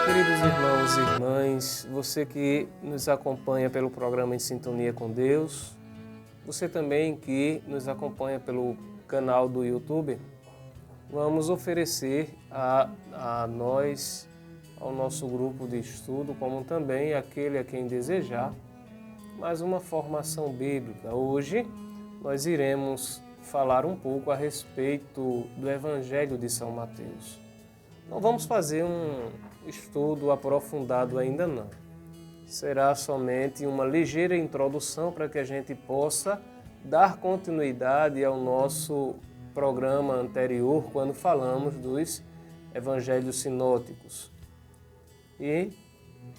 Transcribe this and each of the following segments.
Queridos irmãos e irmãs, você que nos acompanha pelo programa Em Sintonia com Deus, você também que nos acompanha pelo canal do YouTube, vamos oferecer a nós, ao nosso grupo de estudo, como também aquele a quem desejar, mais uma formação bíblica. Hoje nós iremos falar um pouco a respeito do Evangelho de São Mateus. Não vamos fazer um estudo aprofundado ainda não. Será somente uma ligeira introdução para que a gente possa dar continuidade ao nosso programa anterior, quando falamos dos evangelhos sinóticos. E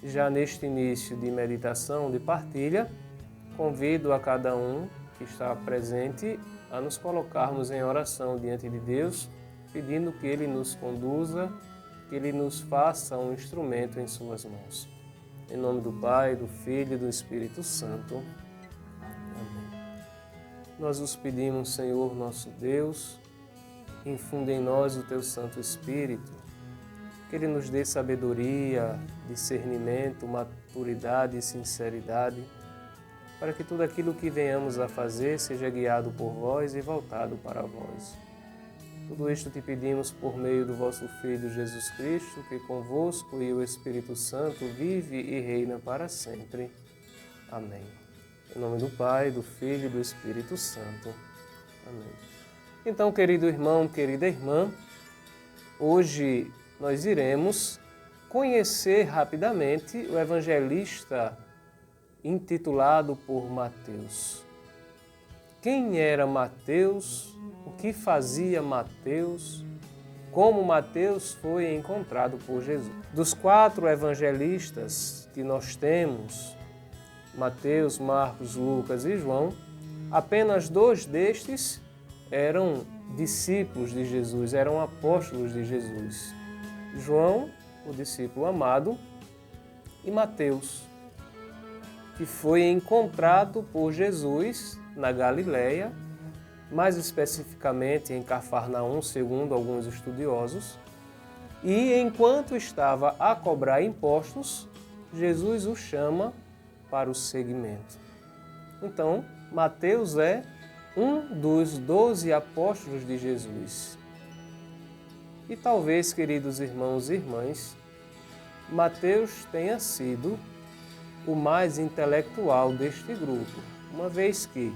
já neste início de meditação, de partilha, convido a cada um que está presente a nos colocarmos em oração diante de Deus, pedindo que Ele nos conduza, que Ele nos faça um instrumento em suas mãos. Em nome do Pai, do Filho e do Espírito Santo. Amém. Nós os pedimos, Senhor nosso Deus, infunde em nós o Teu Santo Espírito, que Ele nos dê sabedoria, discernimento, maturidade e sinceridade, para que tudo aquilo que venhamos a fazer seja guiado por vós e voltado para vós. Tudo isto te pedimos por meio do vosso Filho Jesus Cristo, que convosco e o Espírito Santo vive e reina para sempre. Amém. Em nome do Pai, do Filho e do Espírito Santo. Amém. Então, querido irmão, querida irmã, hoje nós iremos conhecer rapidamente o evangelista intitulado por Mateus. Quem era Mateus? O que fazia Mateus? Como Mateus foi encontrado por Jesus? Dos 4 evangelistas que nós temos, Mateus, Marcos, Lucas e João, apenas 2 destes eram discípulos de Jesus, eram apóstolos de Jesus. João, o discípulo amado, e Mateus, que foi encontrado por Jesus na Galileia, mais especificamente em Cafarnaum, segundo alguns estudiosos, e enquanto estava a cobrar impostos, Jesus o chama para o seguimento. Então, Mateus é um dos 12 apóstolos de Jesus. E talvez, queridos irmãos e irmãs, Mateus tenha sido o mais intelectual deste grupo, uma vez que,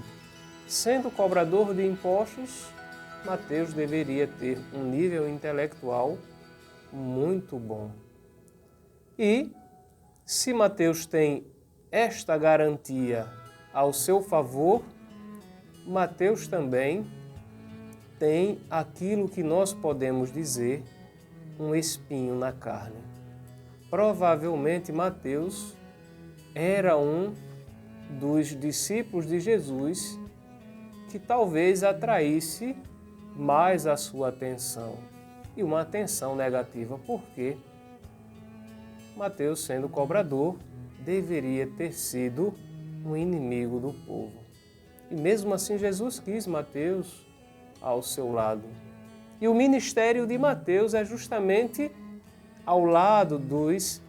sendo cobrador de impostos, Mateus deveria ter um nível intelectual muito bom. E, se Mateus tem esta garantia ao seu favor, Mateus também tem aquilo que nós podemos dizer um espinho na carne. Provavelmente Mateus era um dos discípulos de Jesus que talvez atraísse mais a sua atenção, e uma atenção negativa, porque Mateus, sendo cobrador, deveria ter sido um inimigo do povo. E mesmo assim Jesus quis Mateus ao seu lado. E o ministério de Mateus é justamente ao lado dos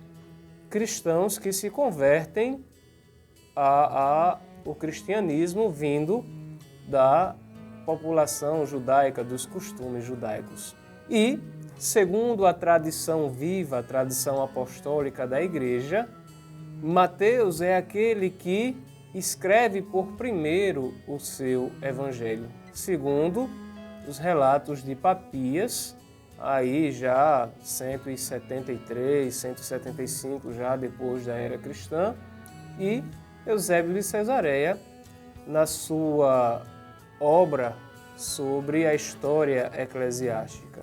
cristãos que se convertem ao cristianismo vindo da população judaica, dos costumes judaicos. E, segundo a tradição viva, a tradição apostólica da Igreja, Mateus é aquele que escreve por primeiro o seu evangelho, segundo os relatos de Papias, aí já 173, 175 já depois da era cristã, e Eusébio de Cesareia na sua obra sobre a história eclesiástica.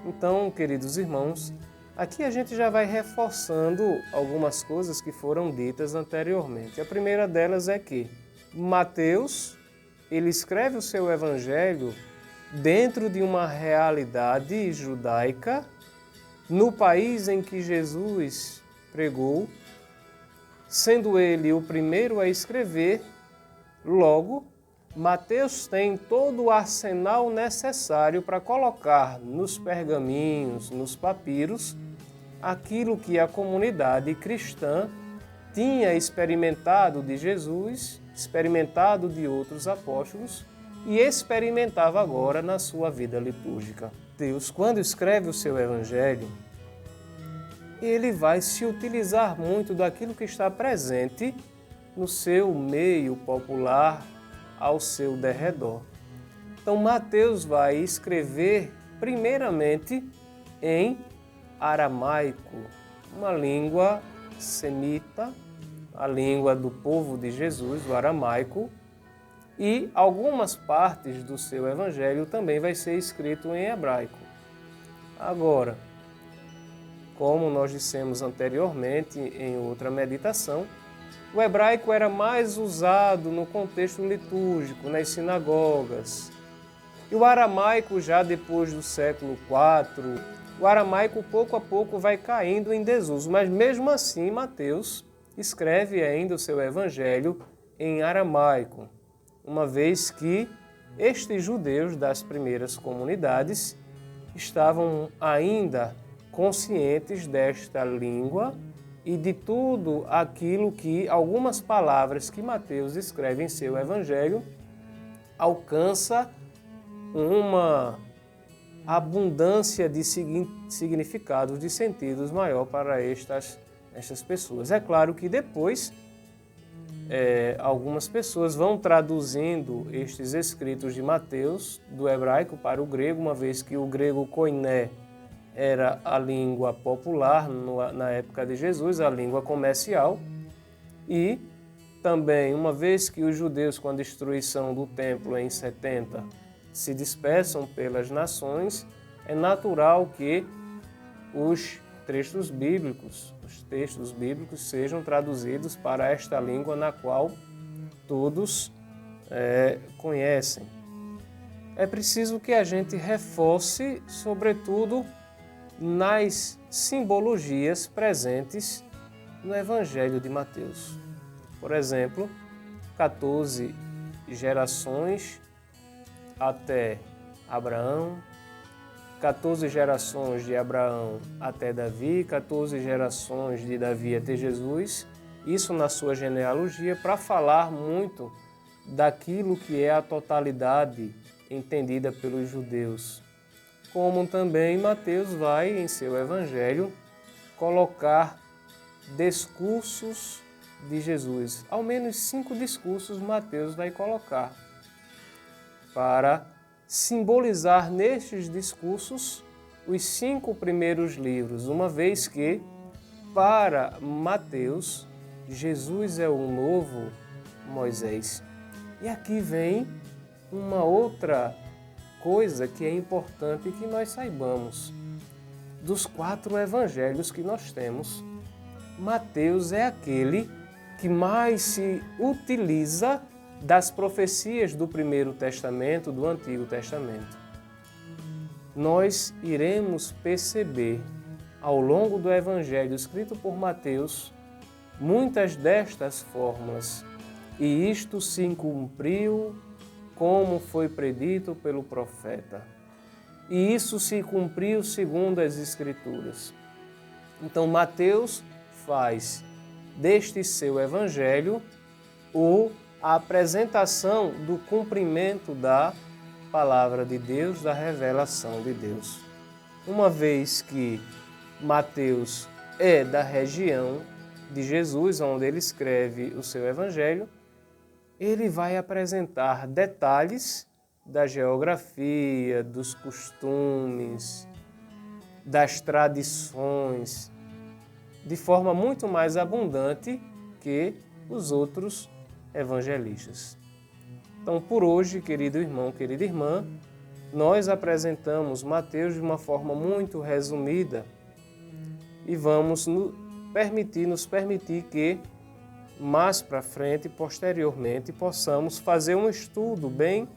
Então, queridos irmãos, aqui a gente já vai reforçando algumas coisas que foram ditas anteriormente. A primeira delas é que Mateus, ele escreve o seu evangelho dentro de uma realidade judaica, no país em que Jesus pregou, sendo ele o primeiro a escrever. Logo, Mateus tem todo o arsenal necessário para colocar nos pergaminhos, nos papiros, aquilo que a comunidade cristã tinha experimentado de Jesus, experimentado de outros apóstolos e experimentava agora na sua vida litúrgica. Deus, quando escreve o seu evangelho, ele vai se utilizar muito daquilo que está presente no seu meio popular, ao seu derredor. Então, Mateus vai escrever primeiramente em aramaico, uma língua semita, a língua do povo de Jesus, o aramaico, e algumas partes do seu evangelho também vai ser escrito em hebraico. Agora, como nós dissemos anteriormente em outra meditação, o hebraico era mais usado no contexto litúrgico, nas sinagogas. E o aramaico, já depois do século IV, o aramaico pouco a pouco vai caindo em desuso, mas mesmo assim Mateus escreve ainda o seu evangelho em aramaico, uma vez que estes judeus das primeiras comunidades estavam ainda conscientes desta língua e de tudo aquilo que algumas palavras que Mateus escreve em seu evangelho alcança uma abundância de significados, de sentidos maior para estas pessoas. É claro que depois algumas pessoas vão traduzindo estes escritos de Mateus do hebraico para o grego, uma vez que o grego koiné era a língua popular na época de Jesus, a língua comercial, e também, uma vez que os judeus, com a destruição do templo em 70, se dispersam pelas nações, é natural que os textos bíblicos sejam traduzidos para esta língua na qual todos conhecem. É preciso que a gente reforce, sobretudo, nas simbologias presentes no Evangelho de Mateus. Por exemplo, 14 gerações até Abraão, 14 gerações de Abraão até Davi, 14 gerações de Davi até Jesus, isso na sua genealogia, para falar muito daquilo que é a totalidade entendida pelos judeus. Como também Mateus vai, em seu evangelho, colocar discursos de Jesus. Ao menos 5 discursos Mateus vai colocar para simbolizar nestes discursos os 5 primeiros livros, uma vez que, para Mateus, Jesus é o novo Moisés. E aqui vem uma outra coisa que é importante que nós saibamos. Dos 4 evangelhos que nós temos, Mateus é aquele que mais se utiliza das profecias do Primeiro Testamento, do Antigo Testamento. Nós iremos perceber, ao longo do Evangelho escrito por Mateus, muitas destas fórmulas, e isto se cumpriu como foi predito pelo profeta. E isso se cumpriu segundo as Escrituras. Então, Mateus faz deste seu Evangelho a apresentação do cumprimento da palavra de Deus, da revelação de Deus. Uma vez que Mateus é da região de Jesus, onde ele escreve o seu Evangelho, ele vai apresentar detalhes da geografia, dos costumes, das tradições, de forma muito mais abundante que os outros evangelistas. Então, por hoje, querido irmão, querida irmã, nós apresentamos Mateus de uma forma muito resumida e vamos nos permitir que mais para frente, posteriormente, possamos fazer um estudo bem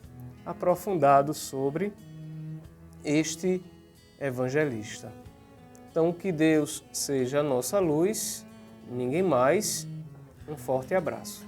aprofundado sobre este evangelista. Então, que Deus seja a nossa luz, ninguém mais. Um forte abraço.